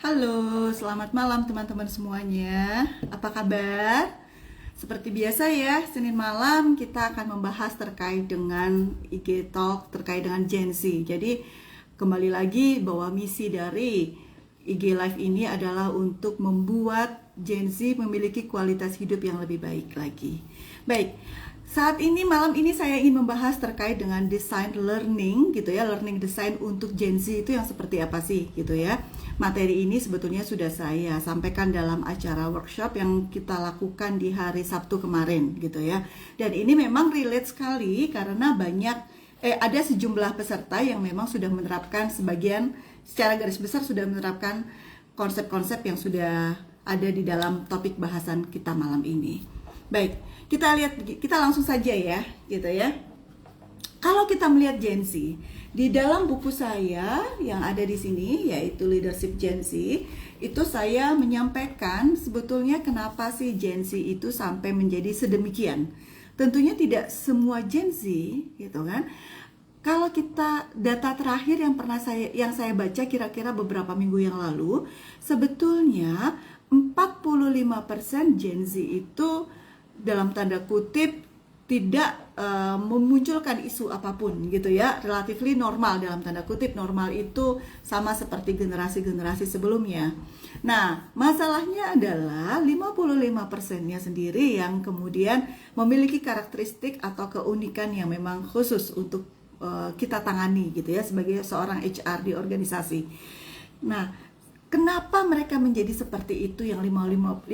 Halo, selamat malam teman-teman semuanya. Apa kabar? Seperti biasa ya, Senin malam kita akan membahas terkait dengan IG Talk, terkait dengan Gen Z. Jadi kembali lagi bahwa misi dari IG Live ini adalah untuk membuat Gen Z memiliki kualitas hidup yang lebih baik lagi. Baik, saat ini malam ini saya ingin membahas terkait dengan desain learning gitu ya, learning design untuk Gen Z itu yang seperti apa sih gitu ya. Materi ini sebetulnya sudah saya sampaikan dalam acara workshop yang kita lakukan di hari Sabtu kemarin gitu ya. Dan ini memang relate sekali karena ada sejumlah peserta yang memang sudah menerapkan sebagian secara garis besar sudah menerapkan konsep-konsep yang sudah ada di dalam topik bahasan kita malam ini. Baik, kita langsung saja ya, gitu ya. Kalau kita melihat Gen Z, di dalam buku saya yang ada di sini, yaitu Leadership Gen Z, itu saya menyampaikan sebetulnya kenapa sih Gen Z itu sampai menjadi sedemikian. Tentunya tidak semua Gen Z, gitu kan. Kalau kita data terakhir yang saya baca kira-kira beberapa minggu yang lalu, sebetulnya 45% Gen Z itu dalam tanda kutip tidak memunculkan isu apapun gitu ya, relatively normal, dalam tanda kutip normal itu sama seperti generasi-generasi sebelumnya. Nah, masalahnya adalah 55%-nya sendiri yang kemudian memiliki karakteristik atau keunikan yang memang khusus untuk kita tangani gitu ya sebagai seorang HR di organisasi. Nah, kenapa mereka menjadi seperti itu yang 55%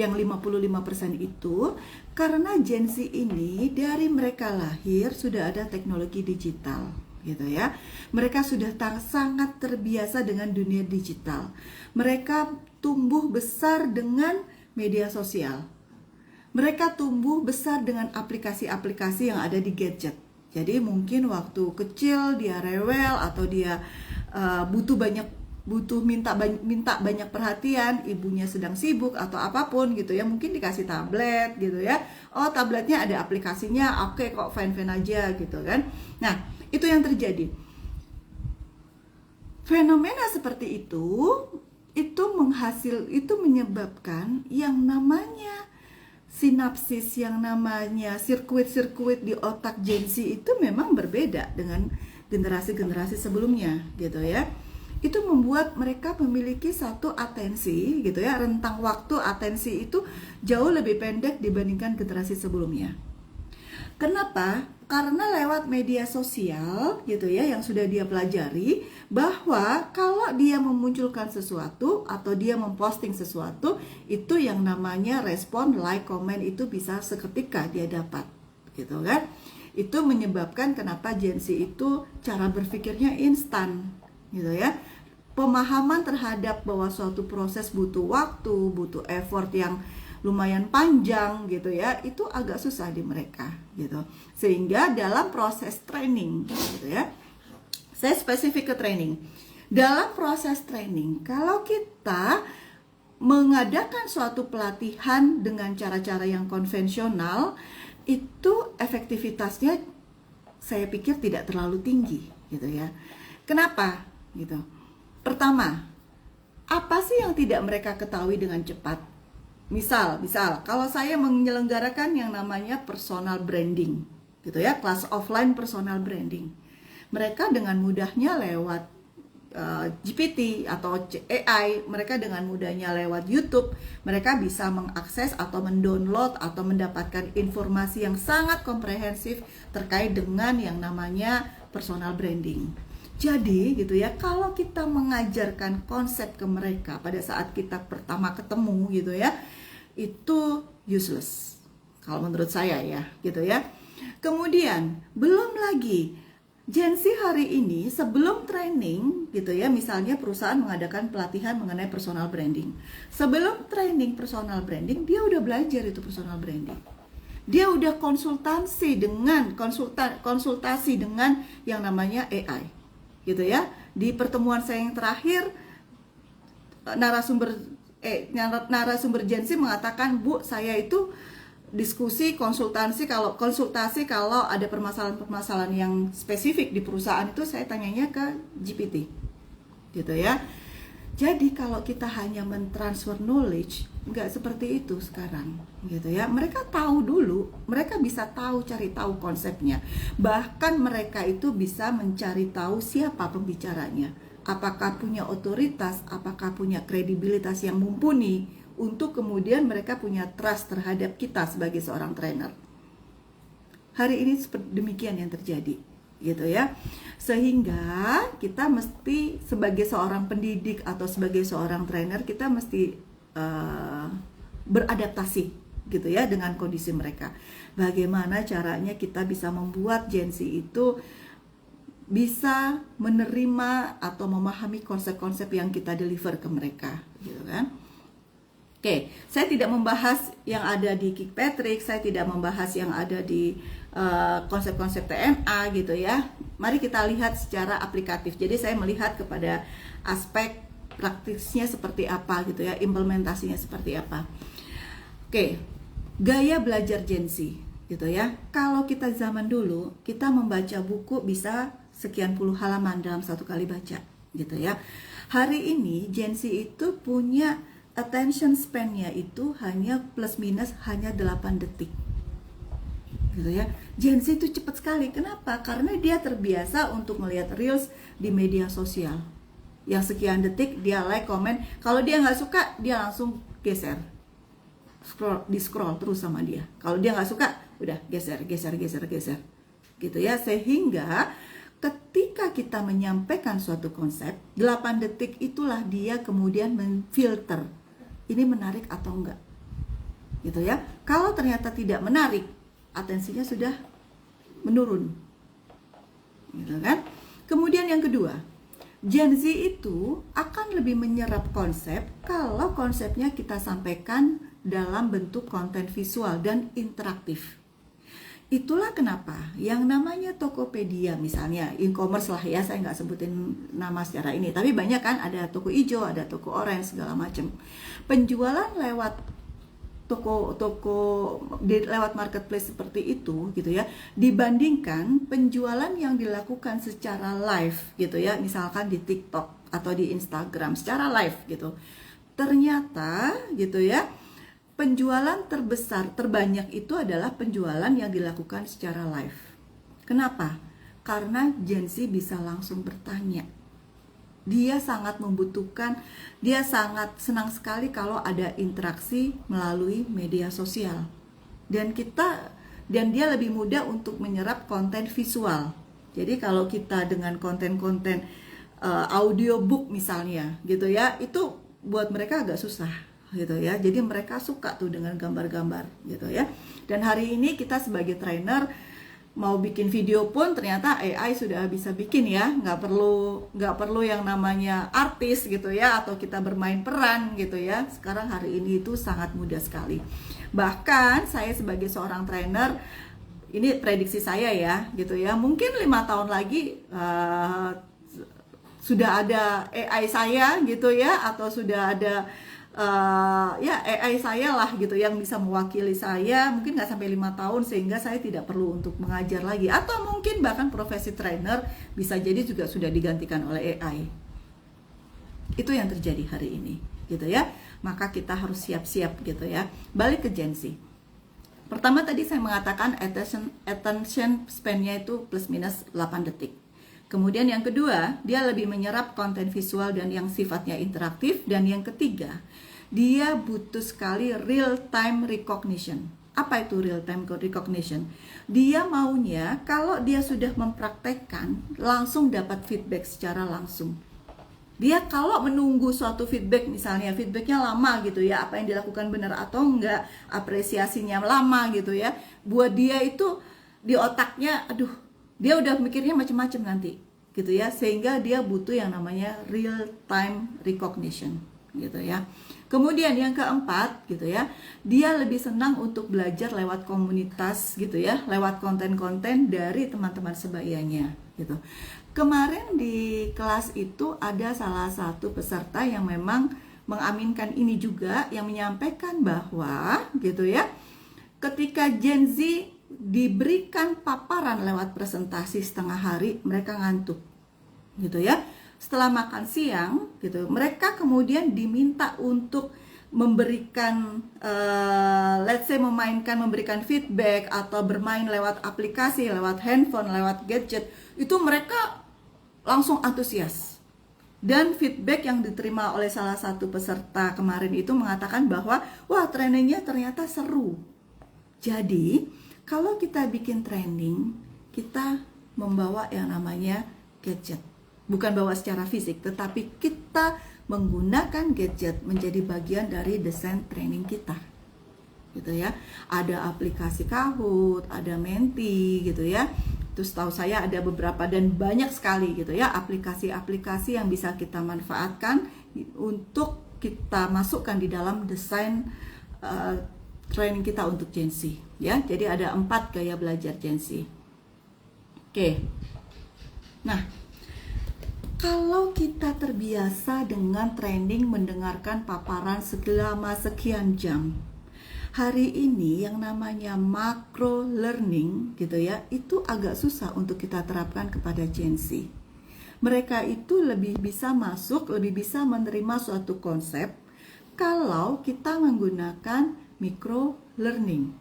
itu? Karena Gen Z ini dari mereka lahir sudah ada teknologi digital gitu ya. Mereka sudah sangat terbiasa dengan dunia digital. Mereka tumbuh besar dengan media sosial. Mereka tumbuh besar dengan aplikasi-aplikasi yang ada di gadget. Jadi mungkin waktu kecil dia rewel atau dia minta banyak perhatian, ibunya sedang sibuk atau apapun gitu ya, mungkin dikasih tablet gitu ya. Oh, tabletnya ada aplikasinya, oke kok, fine aja gitu kan. Nah, itu yang terjadi. Fenomena seperti itu menyebabkan yang namanya sinapsis, yang namanya sirkuit-sirkuit di otak Gen Z itu memang berbeda dengan generasi-generasi sebelumnya gitu ya. Itu membuat mereka memiliki satu atensi gitu ya, rentang waktu atensi itu jauh lebih pendek dibandingkan generasi sebelumnya. Kenapa? Karena lewat media sosial gitu ya yang sudah dia pelajari, bahwa kalau dia memunculkan sesuatu atau dia memposting sesuatu, itu yang namanya respon, like, komen itu bisa seketika dia dapat gitu kan. Itu menyebabkan kenapa Gen Z itu cara berpikirnya instan gitu ya. Pemahaman terhadap bahwa suatu proses butuh waktu, butuh effort yang lumayan panjang gitu ya, itu agak susah di mereka gitu. Sehingga dalam proses training gitu ya, saya spesifik ke training. Dalam proses training, kalau kita mengadakan suatu pelatihan dengan cara-cara yang konvensional, itu efektivitasnya saya pikir tidak terlalu tinggi gitu ya. Kenapa gitu? Pertama, apa sih yang tidak mereka ketahui dengan cepat? Misal, kalau saya menyelenggarakan yang namanya personal branding, gitu ya, kelas offline personal branding, mereka dengan mudahnya lewat GPT atau AI, mereka dengan mudahnya lewat YouTube, mereka bisa mengakses atau mendownload atau mendapatkan informasi yang sangat komprehensif terkait dengan yang namanya personal branding. Jadi gitu ya, kalau kita mengajarkan konsep ke mereka pada saat kita pertama ketemu gitu ya, itu useless kalau menurut saya ya gitu ya. Kemudian belum lagi Gen Z hari ini sebelum training gitu ya, misalnya perusahaan mengadakan pelatihan mengenai personal branding. Sebelum training personal branding, dia udah belajar itu personal branding. Dia udah konsultasi dengan yang namanya AI. Gitu ya. Di pertemuan saya yang terakhir, narasumber Gen Z mengatakan, "Bu, saya itu konsultasi kalau ada permasalahan yang spesifik di perusahaan itu saya tanyanya ke GPT." Gitu ya. Jadi kalau kita hanya mentransfer knowledge, nggak seperti itu sekarang, gitu ya. Mereka tahu dulu, mereka bisa tahu, cari tahu konsepnya. Bahkan mereka itu bisa mencari tahu siapa pembicaranya, apakah punya otoritas, apakah punya kredibilitas yang mumpuni, untuk kemudian mereka punya trust terhadap kita sebagai seorang trainer. Hari ini seperti demikian yang terjadi, gitu ya. Sehingga kita mesti sebagai seorang pendidik atau sebagai seorang trainer, kita mesti beradaptasi, gitu ya, dengan kondisi mereka. Bagaimana caranya kita bisa membuat Gen Z itu bisa menerima atau memahami konsep-konsep yang kita deliver ke mereka, gitu kan. Oke, saya tidak membahas yang ada di Kirkpatrick, saya tidak membahas yang ada di konsep-konsep TNA, gitu ya. Mari kita lihat secara aplikatif. Jadi saya melihat kepada aspek praktisnya seperti apa, gitu ya, implementasinya seperti apa. Oke, gaya belajar Gen Z, gitu ya. Kalau kita zaman dulu, kita membaca buku bisa sekian puluh halaman dalam satu kali baca, gitu ya. Hari ini Gen Z itu punya attention span-nya itu hanya plus minus hanya 8 detik, gitu ya. Gen Z itu cepat sekali. Kenapa? Karena dia terbiasa untuk melihat reels di media sosial. Yang sekian detik dia like, komen. Kalau dia nggak suka, dia langsung geser, scroll terus sama dia. Kalau dia nggak suka, udah geser, gitu ya. Sehingga ketika kita menyampaikan suatu konsep, 8 detik itulah dia kemudian memfilter ini menarik atau enggak, gitu ya. Kalau ternyata tidak menarik, atensinya sudah menurun, gitu kan. Kemudian yang kedua, Gen Z itu akan lebih menyerap konsep kalau konsepnya kita sampaikan dalam bentuk konten visual dan interaktif. Itulah kenapa yang namanya Tokopedia misalnya, e-commerce lah ya, saya nggak sebutin nama secara ini, tapi banyak kan, ada toko hijau, ada toko orange, segala macam. Penjualan lewat lewat marketplace seperti itu, gitu ya, dibandingkan penjualan yang dilakukan secara live, gitu ya, misalkan di TikTok atau di Instagram secara live, gitu. Ternyata, gitu ya, penjualan terbanyak itu adalah penjualan yang dilakukan secara live. Kenapa? Karena Gen Z bisa langsung bertanya. Dia sangat membutuhkan, dia sangat senang sekali kalau ada interaksi melalui media sosial. Dan dia lebih mudah untuk menyerap konten visual. Jadi kalau kita dengan konten-konten audiobook misalnya, gitu ya, itu buat mereka agak susah, gitu ya. Jadi mereka suka tuh dengan gambar-gambar, gitu ya. Dan hari ini kita sebagai trainer mau bikin video pun ternyata AI sudah bisa bikin ya, nggak perlu yang namanya artis, gitu ya, atau kita bermain peran, gitu ya. Sekarang hari ini itu sangat mudah sekali. Bahkan saya sebagai seorang trainer, ini prediksi saya ya, gitu ya, mungkin 5 tahun lagi sudah ada AI saya, gitu ya, atau sudah ada ya AI saya lah, gitu, yang bisa mewakili saya. Mungkin nggak sampai 5 tahun, sehingga saya tidak perlu untuk mengajar lagi, atau mungkin bahkan profesi trainer bisa jadi juga sudah digantikan oleh AI. Itu yang terjadi hari ini, gitu ya. Maka kita harus siap-siap, gitu ya. Balik ke Gen Z. Pertama tadi saya mengatakan attention span-nya itu plus minus 8 detik. Kemudian yang kedua, dia lebih menyerap konten visual dan yang sifatnya interaktif. Dan yang ketiga, dia butuh sekali real time recognition. Apa itu real time recognition? Dia maunya kalau dia sudah mempraktekkan, langsung dapat feedback secara langsung. Dia kalau menunggu suatu feedback, misalnya feedbacknya lama, gitu ya, apa yang dilakukan benar atau enggak, apresiasinya lama, gitu ya, buat dia itu di otaknya, aduh, dia udah mikirnya macam-macam nanti, gitu ya. Sehingga dia butuh yang namanya real time recognition, gitu ya. Kemudian yang keempat, gitu ya, dia lebih senang untuk belajar lewat komunitas, gitu ya, lewat konten-konten dari teman-teman sebayanya, gitu. Kemarin di kelas itu ada salah satu peserta yang memang mengaminkan ini juga, yang menyampaikan bahwa, gitu ya, ketika Gen Z diberikan paparan lewat presentasi setengah hari, mereka ngantuk, gitu ya. setelah makan siang gitu, mereka kemudian diminta untuk memberikan let's say memberikan feedback atau bermain lewat aplikasi, lewat handphone, lewat gadget, itu mereka langsung antusias. Dan feedback yang diterima oleh salah satu peserta kemarin itu mengatakan bahwa wah, trainingnya ternyata seru. Jadi kalau kita bikin training, kita membawa yang namanya gadget. Bukan bawa secara fisik, tetapi kita menggunakan gadget menjadi bagian dari desain training kita. Gitu ya. Ada aplikasi Kahoot, ada Menti gitu ya. Terus tahu saya ada beberapa dan banyak sekali gitu ya aplikasi-aplikasi yang bisa kita manfaatkan untuk kita masukkan di dalam desain training kita untuk Gen Z ya. Jadi ada 4 gaya belajar Gen Z. Oke. Nah, kalau kita terbiasa dengan training mendengarkan paparan selama sekian jam, hari ini yang namanya macro learning gitu ya, itu agak susah untuk kita terapkan kepada Gen Z. Mereka itu lebih bisa masuk, lebih bisa menerima suatu konsep kalau kita menggunakan micro learning.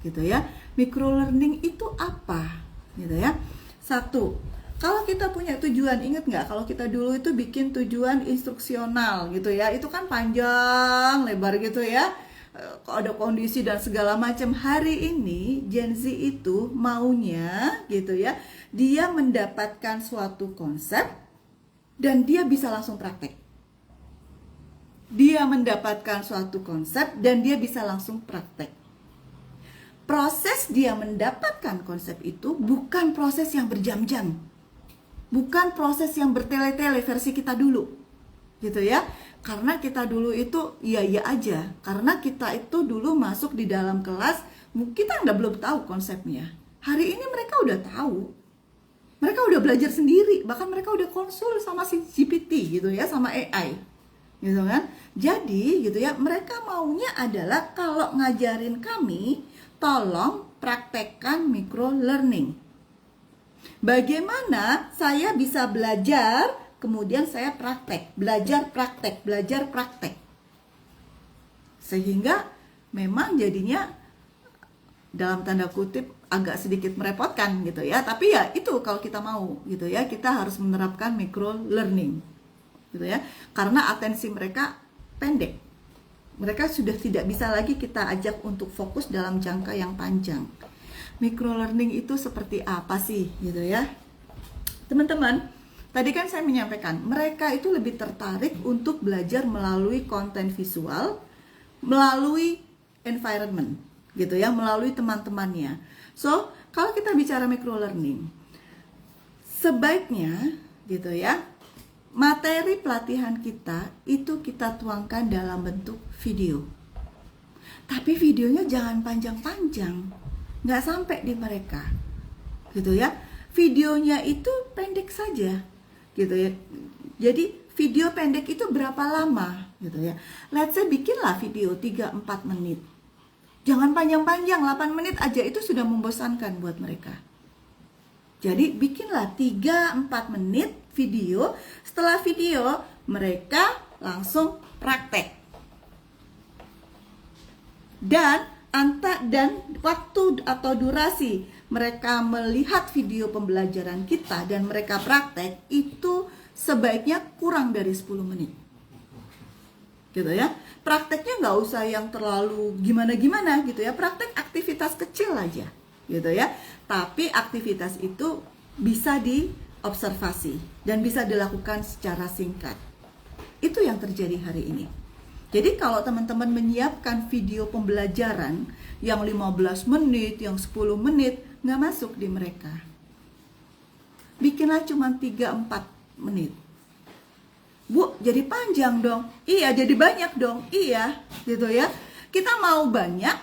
Gitu ya. Micro learning itu apa? Gitu ya. Satu, kalau kita punya tujuan, ingat nggak kalau kita dulu itu bikin tujuan instruksional gitu ya, itu kan panjang lebar gitu ya, ada kondisi dan segala macam. Hari ini Gen Z itu maunya gitu ya, dia mendapatkan suatu konsep dan dia bisa langsung praktek. Dia mendapatkan suatu konsep dan dia bisa langsung praktek. Proses dia mendapatkan konsep itu bukan proses yang berjam-jam. Bukan proses yang bertele-tele versi kita dulu, gitu ya. Karena kita dulu itu iya aja. Karena kita itu dulu masuk di dalam kelas, kita belum tahu konsepnya. Hari ini mereka udah tahu. Mereka udah belajar sendiri, bahkan mereka udah konsul sama si GPT gitu ya, sama AI. Gitu kan? Jadi gitu ya, mereka maunya adalah kalau ngajarin kami, tolong praktekkan micro learning. Bagaimana saya bisa belajar, kemudian saya praktek, belajar praktek. Sehingga memang jadinya dalam tanda kutip agak sedikit merepotkan gitu ya. Tapi ya itu kalau kita mau gitu ya, kita harus menerapkan micro learning gitu ya. Karena atensi mereka pendek. Mereka sudah tidak bisa lagi kita ajak untuk fokus dalam jangka yang panjang. Micro learning itu seperti apa sih gitu ya teman-teman? Tadi kan saya menyampaikan mereka itu lebih tertarik untuk belajar melalui konten visual, melalui environment gitu ya, melalui teman-temannya. So kalau kita bicara micro learning, sebaiknya gitu ya, materi pelatihan kita itu kita tuangkan dalam bentuk video. Tapi videonya jangan panjang-panjang, nggak sampai di mereka gitu ya. Videonya itu pendek saja gitu ya. Jadi video pendek itu berapa lama gitu ya. Let's say bikinlah video 3-4 menit. Jangan panjang-panjang, 8 menit aja itu sudah membosankan buat mereka. Jadi bikinlah 3-4 menit video. Setelah video mereka langsung praktek. Dan waktu atau durasi mereka melihat video pembelajaran kita dan mereka praktek itu sebaiknya kurang dari 10 menit gitu ya. Prakteknya nggak usah yang terlalu gimana-gimana gitu ya, praktek aktivitas kecil aja gitu ya. Tapi aktivitas itu bisa diobservasi dan bisa dilakukan secara singkat. Itu yang terjadi hari ini. Jadi kalau teman-teman menyiapkan video pembelajaran yang 15 menit, yang 10 menit, nggak masuk di mereka. Bikinlah cuma 3-4 menit. Bu, jadi panjang dong. Iya, jadi banyak dong. Iya, gitu ya. Kita mau banyak,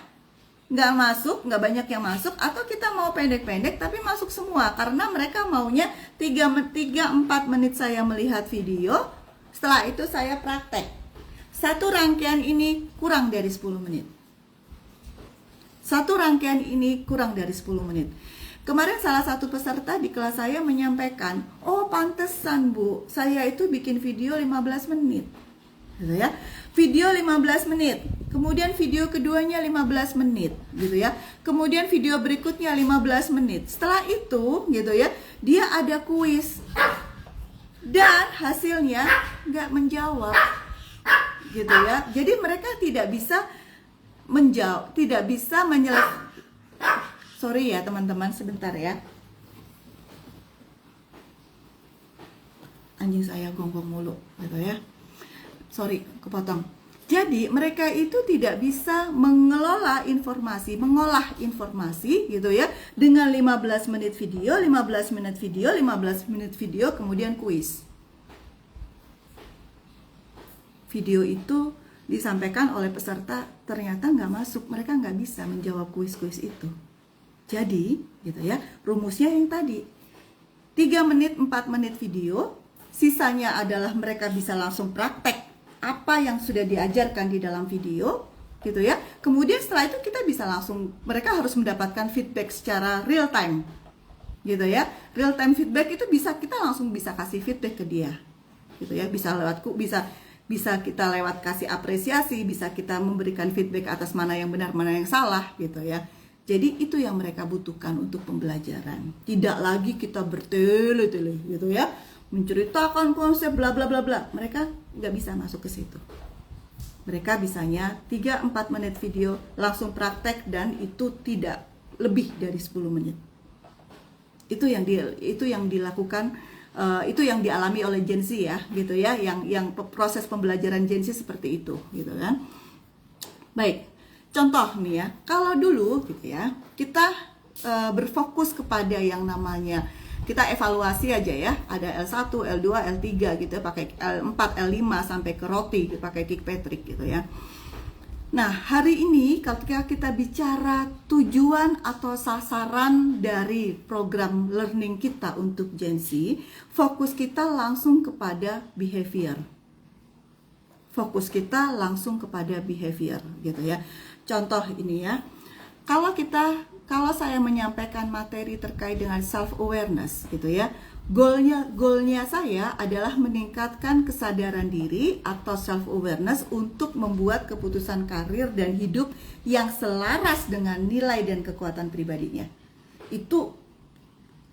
nggak masuk, nggak banyak yang masuk, atau kita mau pendek-pendek tapi masuk semua. Karena mereka maunya 3-4 menit saya melihat video, setelah itu saya praktek. Satu rangkaian ini kurang dari 10 menit. Satu rangkaian ini kurang dari 10 menit. Kemarin salah satu peserta di kelas saya menyampaikan, oh pantesan Bu, saya itu bikin video 15 menit. Gitu ya. Video 15 menit. Kemudian video keduanya 15 menit, gitu ya. Kemudian video berikutnya 15 menit. Setelah itu, gitu ya, dia ada kuis. Dan hasilnya nggak menjawab. Gitu ya. Jadi mereka tidak bisa menjawab, tidak bisa menyelesaikan. Sorry ya teman-teman, sebentar ya. Anjing saya gonggong mulu, gitu ya. Sorry, kepotong. Jadi mereka itu tidak bisa mengelola informasi, mengolah informasi, gitu ya, dengan 15 menit video, 15 menit video, 15 menit video, kemudian kuis. Video itu disampaikan oleh peserta ternyata nggak masuk, mereka nggak bisa menjawab kuis-kuis itu. Jadi, gitu ya, rumusnya yang tadi, 3 menit, 4 menit video, sisanya adalah mereka bisa langsung praktek apa yang sudah diajarkan di dalam video, gitu ya. Kemudian setelah itu kita bisa langsung, mereka harus mendapatkan feedback secara real time, gitu ya. Real time feedback itu bisa, kita langsung bisa kasih feedback ke dia, gitu ya. Bisa kita lewat kasih apresiasi, bisa kita memberikan feedback atas mana yang benar, mana yang salah, gitu ya. Jadi itu yang mereka butuhkan untuk pembelajaran. Tidak lagi kita bertele-tele, gitu ya, menceritakan konsep bla bla bla bla. Mereka nggak bisa masuk ke situ. Mereka bisanya 3-4 menit video langsung praktek, dan itu tidak lebih dari 10 menit. Itu yang dilakukan, itu yang dialami oleh Gen Z ya, gitu ya. Yang proses pembelajaran Gen Z seperti itu, gitu kan. Baik. Contoh nih ya, kalau dulu gitu ya, kita berfokus kepada yang namanya, kita evaluasi aja ya, ada L1, L2, L3 gitu ya, pakai L4, L5 sampai ke roti, pakai Kirkpatrick gitu ya. Nah, hari ini ketika kita bicara tujuan atau sasaran dari program learning kita untuk Gen Z, fokus kita langsung kepada behavior. Fokus kita langsung kepada behavior gitu ya. Contoh ini ya, kalau saya menyampaikan materi terkait dengan self awareness gitu ya, goalnya saya adalah meningkatkan kesadaran diri atau self awareness untuk membuat keputusan karir dan hidup yang selaras dengan nilai dan kekuatan pribadinya. Itu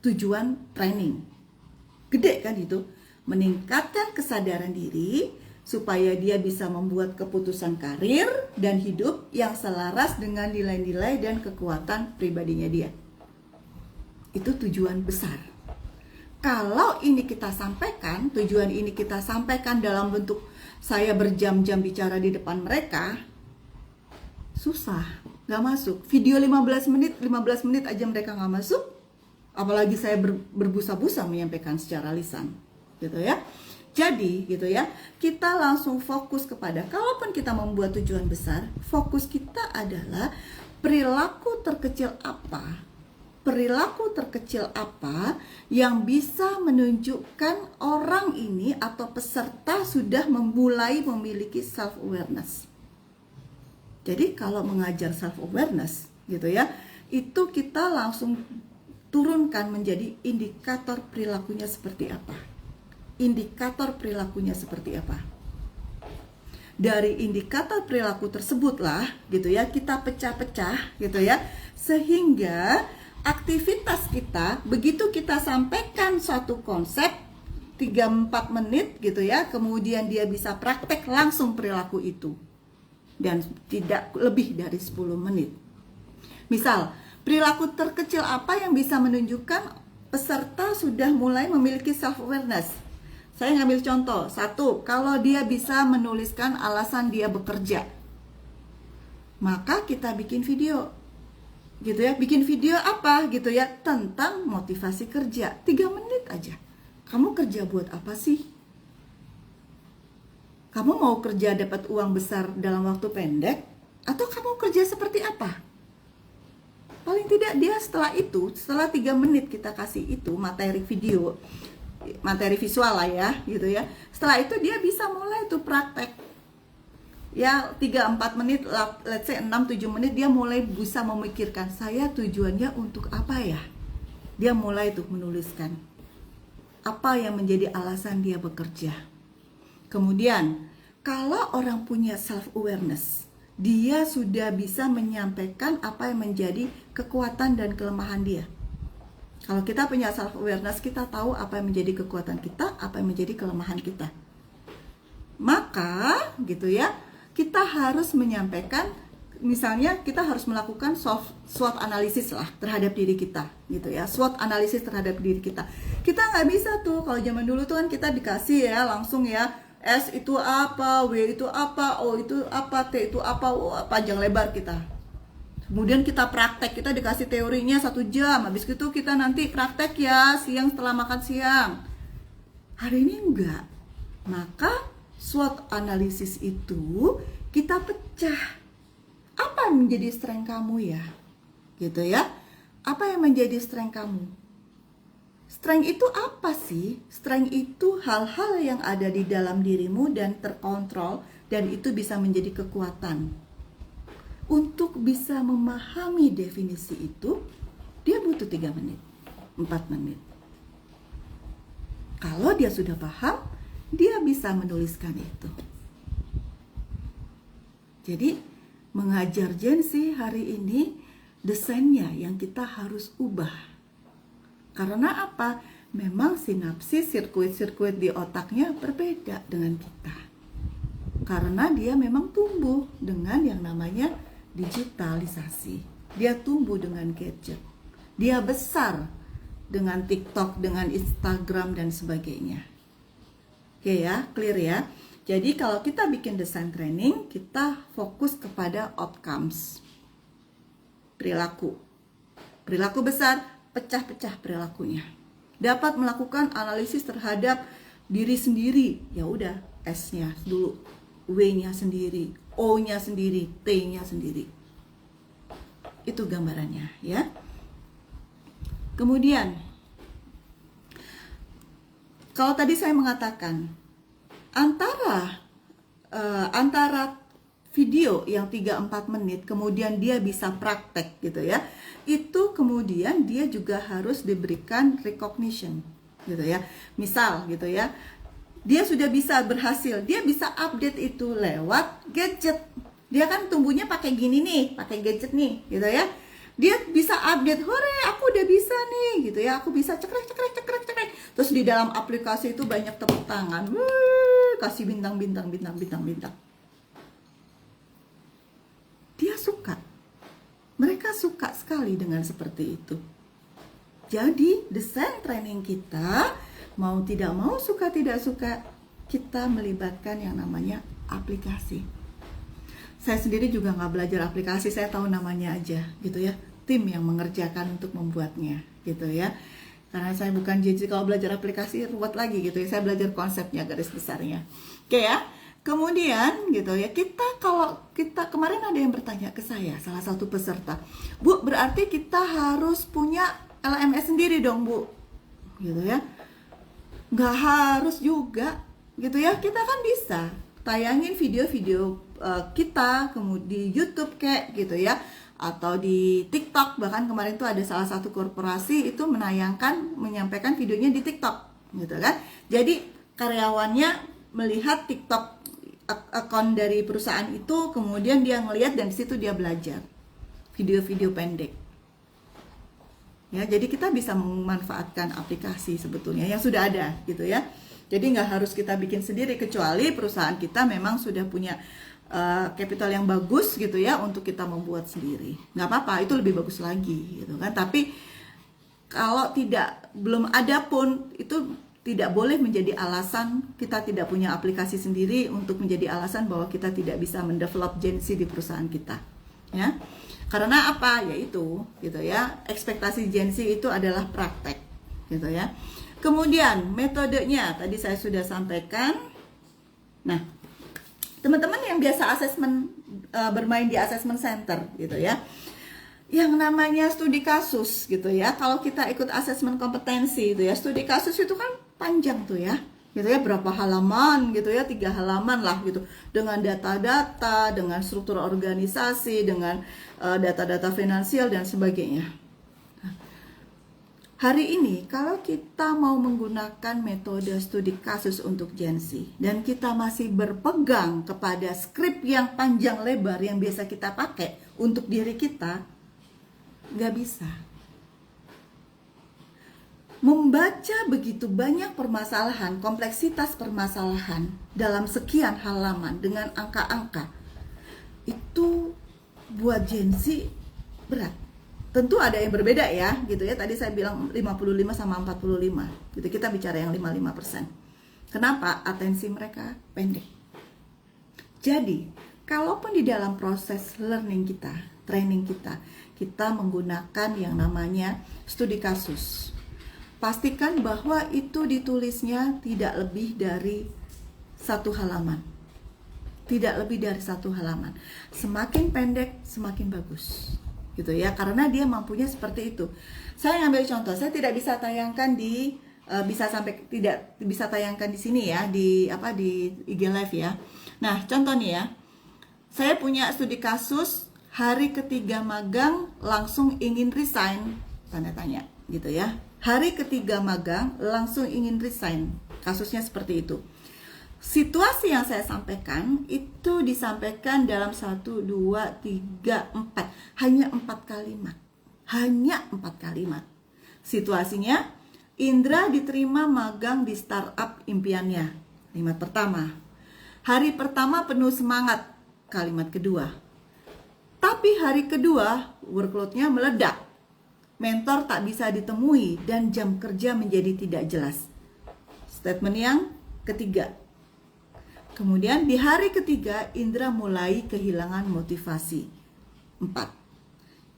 tujuan training, gede kan itu, meningkatkan kesadaran diri supaya dia bisa membuat keputusan karir dan hidup yang selaras dengan nilai-nilai dan kekuatan pribadinya dia. Itu tujuan besar. Kalau ini kita sampaikan, tujuan ini kita sampaikan dalam bentuk saya berjam-jam bicara di depan mereka, susah, gak masuk. Video 15 menit aja mereka gak masuk, apalagi saya berbusa-busa menyampaikan secara lisan, gitu ya. Jadi gitu ya, kita langsung fokus kepada, kalaupun kita membuat tujuan besar, fokus kita adalah perilaku terkecil apa yang bisa menunjukkan orang ini atau peserta sudah mulai memiliki self awareness. Jadi kalau mengajar self awareness gitu ya, itu kita langsung turunkan menjadi indikator perilakunya seperti apa. Indikator perilakunya seperti apa. Dari indikator perilaku tersebutlah gitu ya, kita pecah-pecah gitu ya, sehingga aktivitas kita, begitu kita sampaikan suatu konsep 3-4 menit gitu ya, kemudian dia bisa praktek langsung perilaku itu, dan tidak lebih dari 10 menit. Misal, perilaku terkecil apa yang bisa menunjukkan peserta sudah mulai memiliki self awareness? Saya ngambil contoh, 1, kalau dia bisa menuliskan alasan dia bekerja, maka kita bikin video, gitu ya. Bikin video apa gitu ya, tentang motivasi kerja, 3 menit aja. Kamu kerja buat apa sih? Kamu mau kerja dapat uang besar dalam waktu pendek? Atau kamu kerja seperti apa? Paling tidak dia setelah 3 menit kita kasih itu materi video, materi visual lah ya gitu ya. Setelah itu dia bisa mulai tuh praktek ya, 3-4 menit, let's say 6-7 menit dia mulai bisa memikirkan, saya tujuannya untuk apa ya Dia mulai tuh menuliskan apa yang menjadi alasan dia bekerja. Kemudian, kalau orang punya self-awareness, dia sudah bisa menyampaikan apa yang menjadi kekuatan dan kelemahan dia. Kalau kita punya self-awareness, kita tahu apa yang menjadi kekuatan kita, apa yang menjadi kelemahan kita. Maka, gitu ya, kita harus menyampaikan, misalnya kita harus melakukan SWOT analisis lah terhadap diri kita, gitu ya. SWOT analisis terhadap diri kita. Kita nggak bisa tuh, kalau zaman dulu tuh kan kita dikasih ya langsung ya, S itu apa, W itu apa, O itu apa, T itu apa, panjang lebar kita. Kemudian kita praktek, kita dikasih teorinya 1 jam, habis itu kita nanti praktek ya siang setelah makan siang. Hari ini enggak. Maka SWOT analisis itu kita pecah. Apa yang menjadi strength kamu ya? Gitu ya. Apa yang menjadi strength kamu? Strength itu apa sih? Strength itu hal-hal yang ada di dalam dirimu dan terkontrol, dan itu bisa menjadi kekuatan. Untuk bisa memahami definisi itu, dia butuh 3 menit, 4 menit. Kalau dia sudah paham, dia bisa menuliskan itu. Jadi, mengajar Gen Z hari ini, desainnya yang kita harus ubah. Karena apa? Memang sinapsis, sirkuit-sirkuit di otaknya berbeda dengan kita. Karena dia memang tumbuh dengan yang namanya digitalisasi. Dia tumbuh dengan gadget. Dia besar dengan TikTok, dengan Instagram dan sebagainya. Oke ya, clear ya. Jadi kalau kita bikin desain training, kita fokus kepada outcomes. Perilaku. Perilaku besar, pecah-pecah perilakunya. Dapat melakukan analisis terhadap diri sendiri. Ya udah, S-nya dulu, W-nya sendiri, O-nya sendiri, T-nya sendiri. Itu gambarannya ya. Kemudian, kalau tadi saya mengatakan antara video yang 3-4 menit kemudian dia bisa praktek gitu ya, itu kemudian dia juga harus diberikan recognition gitu ya. Misal gitu ya, dia sudah bisa berhasil, dia bisa update itu lewat gadget. Dia kan tumbuhnya pakai gini nih, pakai gadget nih gitu ya. Dia bisa update, hore aku udah bisa nih gitu ya, aku bisa cekrek. Terus di dalam aplikasi itu banyak tepuk tangan, kasih bintang. Dia suka, mereka suka sekali dengan seperti itu. Jadi desain training kita, mau tidak mau, suka tidak suka, kita melibatkan yang namanya aplikasi. Saya sendiri juga nggak belajar aplikasi, saya tahu namanya aja gitu ya. Tim yang mengerjakan untuk membuatnya gitu ya. Karena saya bukan JJ, kalau belajar aplikasi ruwet lagi gitu ya. Saya belajar konsepnya, garis besarnya. Oke ya. Kemudian gitu ya, kalau kita kemarin ada yang bertanya ke saya, salah satu peserta, Bu, berarti kita harus punya LMS sendiri dong, Bu? Gitu ya. Nggak harus juga gitu ya. Kita kan bisa tayangin video-video kita kemudian di YouTube kayak gitu ya, atau di TikTok. Bahkan kemarin tuh ada salah satu korporasi itu menyampaikan videonya di TikTok gitu kan. Jadi karyawannya melihat TikTok akun dari perusahaan itu, kemudian dia ngelihat dan di situ dia belajar video-video pendek. Ya, jadi kita bisa memanfaatkan aplikasi sebetulnya yang sudah ada gitu ya. Jadi nggak harus kita bikin sendiri, kecuali perusahaan kita memang sudah punya capital yang bagus gitu ya untuk kita membuat sendiri. Nggak apa-apa, itu lebih bagus lagi gitu kan. Tapi kalau belum ada pun, itu tidak boleh menjadi alasan kita tidak punya aplikasi sendiri untuk menjadi alasan bahwa kita tidak bisa mendevelop Gen Z di perusahaan kita ya. Karena apa? Yaitu gitu ya, ekspektasi Gen Z itu adalah praktek gitu ya. Kemudian metodenya tadi saya sudah sampaikan. Nah, teman-teman yang biasa bermain di assessment center gitu ya, yang namanya studi kasus gitu ya, kalau kita ikut asesmen kompetensi itu ya, studi kasus itu kan panjang tuh ya gitu ya, berapa halaman gitu ya, 3 halaman lah gitu, dengan data-data, dengan struktur organisasi, dengan data-data finansial dan sebagainya. Hari ini kalau kita mau menggunakan metode studi kasus untuk Gen Z dan kita masih berpegang kepada skrip yang panjang lebar yang biasa kita pakai untuk diri kita, nggak bisa. Membaca begitu banyak permasalahan, kompleksitas permasalahan dalam sekian halaman dengan angka-angka, itu buat Gen Z berat. Tentu ada yang berbeda ya, gitu ya. Tadi saya bilang 55 sama 45. Gitu, kita bicara yang 55%. Kenapa? Atensi mereka pendek. Jadi, kalaupun di dalam proses learning kita, training kita, kita menggunakan yang namanya studi kasus. Pastikan bahwa itu ditulisnya tidak lebih dari 1 halaman. Tidak lebih dari 1 halaman. Semakin pendek, semakin bagus. Gitu ya, karena dia mampunya seperti itu. Saya ngambil contoh, saya tidak bisa tayangkan di tidak bisa tayangkan di sini ya, di IG live ya. Nah, contoh nih ya. Saya punya studi kasus hari ketiga magang langsung ingin resign, tanda tanya gitu ya. Hari ketiga magang langsung ingin resign. Kasusnya seperti itu. Situasi yang saya sampaikan itu disampaikan dalam 1, 2, 3, 4. Hanya 4 kalimat. Hanya 4 kalimat. Situasinya, Indra diterima magang di startup impiannya. Kalimat pertama. Hari pertama penuh semangat. Kalimat kedua. Tapi hari kedua, workload-nya meledak. Mentor tak bisa ditemui dan jam kerja menjadi tidak jelas. Statement yang ketiga. Kemudian di hari ketiga Indra mulai kehilangan motivasi. 4.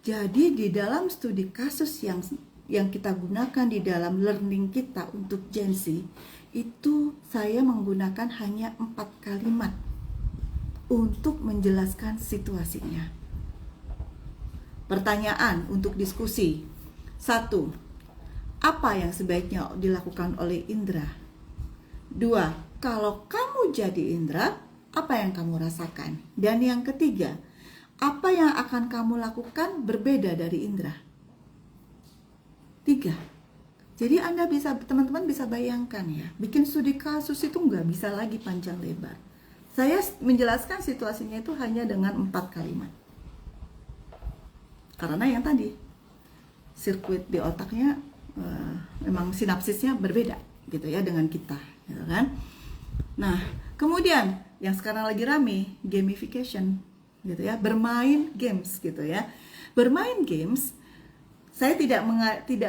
Jadi di dalam studi kasus yang kita gunakan di dalam learning kita untuk Gen Z, itu saya menggunakan hanya 4 kalimat untuk menjelaskan situasinya. Pertanyaan untuk diskusi. 1. Apa yang sebaiknya dilakukan oleh Indra? 2. Kalau kamu jadi Indra, apa yang kamu rasakan? Dan yang ketiga, apa yang akan kamu lakukan berbeda dari Indra? 3. Jadi teman-teman bisa bayangkan ya, bikin studi kasus itu nggak bisa lagi panjang lebar. Saya menjelaskan situasinya itu hanya dengan 4 kalimat. Karena yang tadi, sirkuit di otaknya memang sinapsisnya berbeda gitu ya dengan kita, gitu kan? Nah, kemudian yang sekarang lagi rame, gamification, gitu ya, bermain games, gitu ya. Bermain games, saya tidak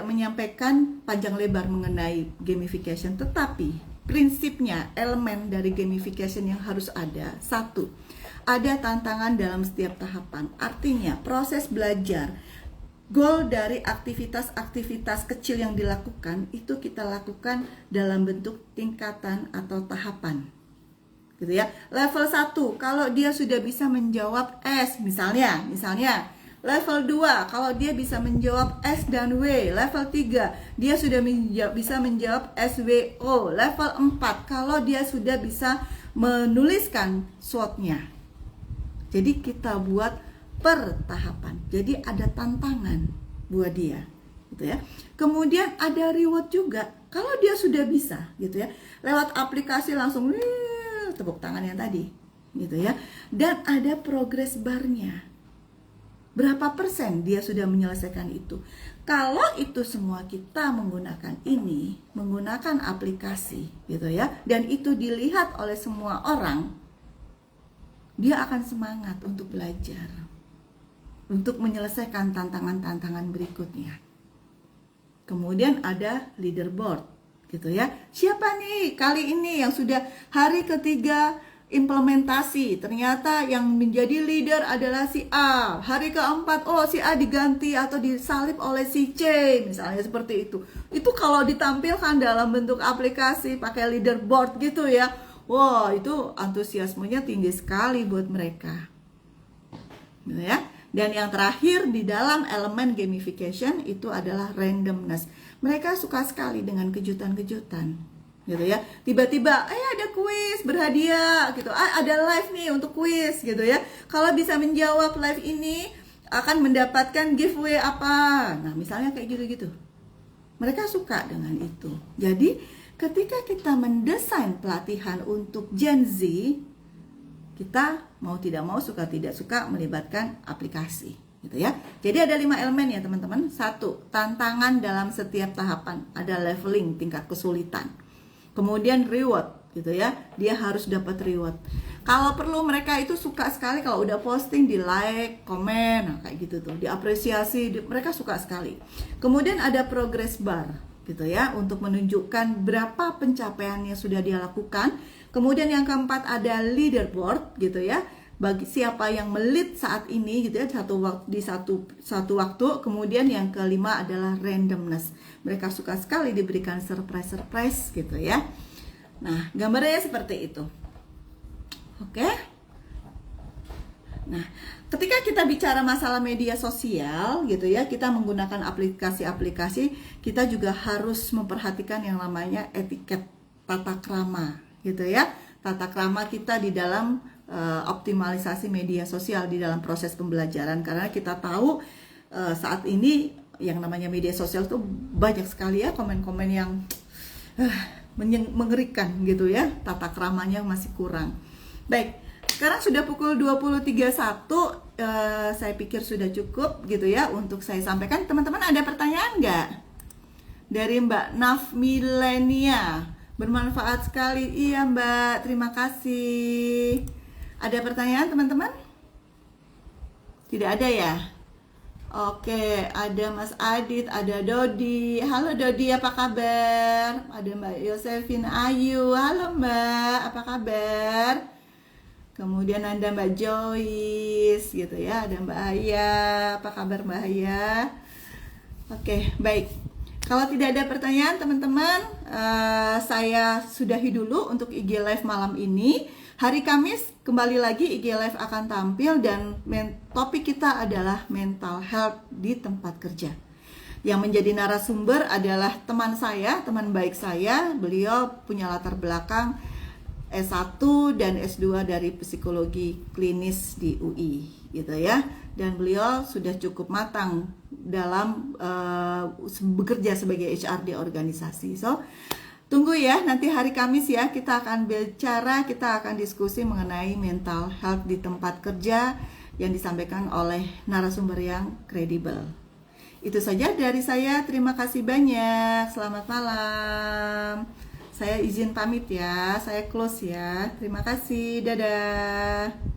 menyampaikan panjang lebar mengenai gamification, tetapi prinsipnya, elemen dari gamification yang harus ada. 1, ada tantangan dalam setiap tahapan. Artinya, proses belajar, goal dari aktivitas-aktivitas kecil yang dilakukan itu kita lakukan dalam bentuk tingkatan atau tahapan, gitu ya. Level 1 kalau dia sudah bisa menjawab S misalnya level 2 kalau dia bisa menjawab S dan W, level 3 dia sudah bisa menjawab SWO, level 4 kalau dia sudah bisa menuliskan SWOT-nya. Jadi kita buat per tahapan. Jadi ada tantangan buat dia, gitu ya. Kemudian ada reward juga. Kalau dia sudah bisa, gitu ya. Lewat aplikasi langsung tepuk tangan yang tadi, gitu ya. Dan ada progress bar-nya. Berapa persen dia sudah menyelesaikan itu? Kalau itu semua kita menggunakan aplikasi, gitu ya. Dan itu dilihat oleh semua orang, dia akan semangat untuk belajar, untuk menyelesaikan tantangan-tantangan berikutnya. Kemudian ada leaderboard, gitu ya. Siapa nih kali ini yang sudah hari ketiga implementasi, ternyata yang menjadi leader adalah si A. Hari keempat, si A diganti atau disalib oleh si C, misalnya seperti itu. Itu kalau ditampilkan dalam bentuk aplikasi pakai leaderboard gitu ya. Wah, itu antusiasmenya tinggi sekali buat mereka, gitu ya. Dan yang terakhir di dalam elemen gamification itu adalah randomness. Mereka suka sekali dengan kejutan-kejutan, gitu ya. Tiba-tiba, ada kuis berhadiah, gitu. Ada live nih untuk kuis, gitu ya. Kalau bisa menjawab live ini akan mendapatkan giveaway apa. Nah, misalnya kayak gitu-gitu. Mereka suka dengan itu. Jadi ketika kita mendesain pelatihan untuk Gen Z, kita mau tidak mau, suka tidak suka melibatkan aplikasi, gitu ya. Jadi ada 5 elemen ya teman-teman. 1, tantangan dalam setiap tahapan. Ada leveling, tingkat kesulitan. Kemudian reward, gitu ya. Dia harus dapat reward. Kalau perlu mereka itu suka sekali kalau udah posting di like, komen, nah kayak gitu tuh, diapresiasi, mereka suka sekali. Kemudian ada progress bar, gitu ya, untuk menunjukkan berapa pencapaian yang sudah dia lakukan. Kemudian yang keempat ada leaderboard, gitu ya, bagi siapa yang melit saat ini, gitu ya, satu waktu. Kemudian yang kelima adalah randomness. Mereka suka sekali diberikan surprise, gitu ya. Nah, gambarnya seperti itu. Oke. Nah, ketika kita bicara masalah media sosial, gitu ya, kita menggunakan aplikasi-aplikasi, kita juga harus memperhatikan yang namanya etiket, tata krama, gitu ya. Tata krama kita di dalam optimalisasi media sosial di dalam proses pembelajaran, karena kita tahu saat ini yang namanya media sosial tuh banyak sekali ya komen-komen yang mengerikan, gitu ya. Tata kramanya masih kurang. Baik, sekarang sudah pukul 20.31, saya pikir sudah cukup, gitu ya, untuk saya sampaikan. Teman-teman ada pertanyaan nggak? Dari Mbak Naf Milenia, bermanfaat sekali. Iya Mbak, terima kasih. Ada pertanyaan teman-teman? Tidak ada ya? Oke, ada Mas Adit, ada Dodi. Halo Dodi, apa kabar? Ada Mbak Yosefin Ayu. Halo Mbak, apa kabar? Kemudian ada Mbak Joyce, gitu ya. Ada Mbak Haya. Apa kabar Mbak Haya? Oke, baik. Kalau tidak ada pertanyaan teman-teman, saya sudahi dulu untuk IG Live malam ini. Hari Kamis kembali lagi IG Live akan tampil, dan topik kita adalah mental health di tempat kerja. Yang menjadi narasumber adalah teman saya, teman baik saya. Beliau punya latar belakang S1 dan S2 dari psikologi klinis di UI, gitu ya. Dan beliau sudah cukup matang dalam bekerja sebagai HR di organisasi. So, tunggu ya, nanti hari Kamis ya, kita akan bicara, kita akan diskusi mengenai mental health di tempat kerja yang disampaikan oleh narasumber yang kredibel. Itu saja dari saya, terima kasih banyak, selamat malam. Saya izin pamit ya, saya close ya. Terima kasih, dadah.